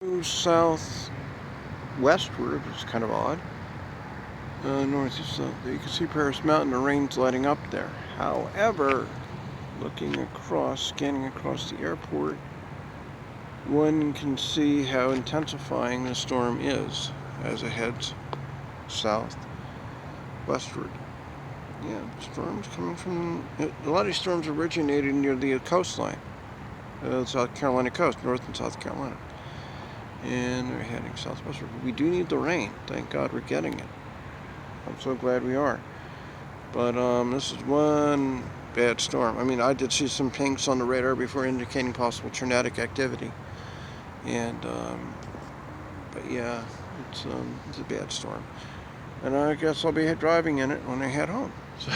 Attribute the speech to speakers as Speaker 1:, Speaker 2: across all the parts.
Speaker 1: Move south westward, it's kind of odd. Northeast south. You can see Paris Mountain, the rain's letting up there. However, looking across, scanning across the airport, one can see how intensifying the storm is as it heads south westward. Yeah, storms coming from, a lot of these storms originated near the coastline, South Carolina coast, North and South Carolina. And they're heading southwestward. We do need the rain. Thank God we're getting it. I'm so glad we are. But this is one bad storm. I mean, I did see some pinks on the radar before indicating possible tornadic activity. And but yeah, it's a bad storm. And I guess I'll be driving in it when I head home. So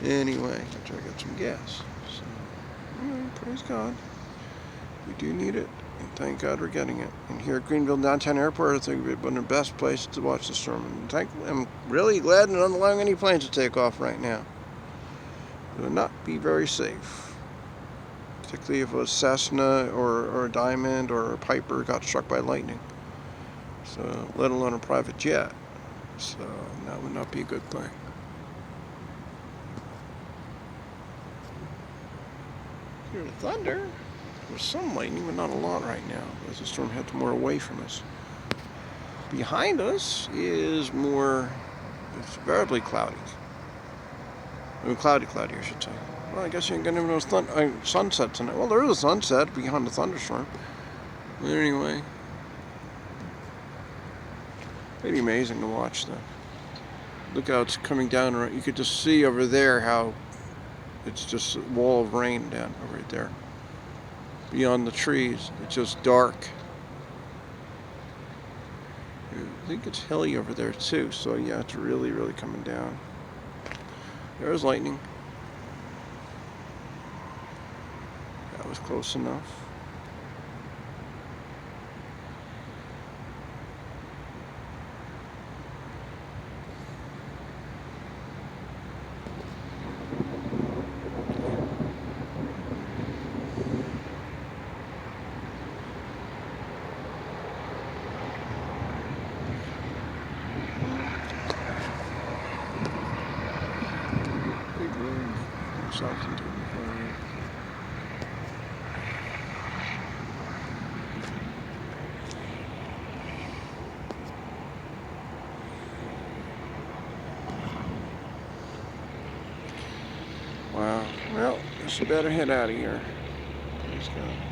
Speaker 1: anyway, after I get some gas. So praise God. We do need it. And thank God we're getting it. And here at Greenville Downtown Airport, I think it's one of the best places to watch the storm. And I'm really glad they're not allowing any planes to take off right now. It would not be very safe. Particularly if a Cessna or a Diamond or a Piper got struck by lightning. So, let alone a private jet. So, that would not be a good thing. Hear the thunder. There's some lightning, but not a lot right now, as the storm heads more away from us. Behind us is more, it's variably cloudy. I mean, cloudy, I should say. Well, I guess you ain't gonna have no sunset tonight. Well, there is a sunset behind the thunderstorm. But anyway, pretty amazing to watch though. Look how it's coming down. You could just see over there how it's just a wall of rain down right there. Beyond the trees, it's just dark. I think it's hilly over there too, so yeah, it's really, really coming down. There's lightning. That was close enough. South into wow. Well, just better head out of here. Praise God.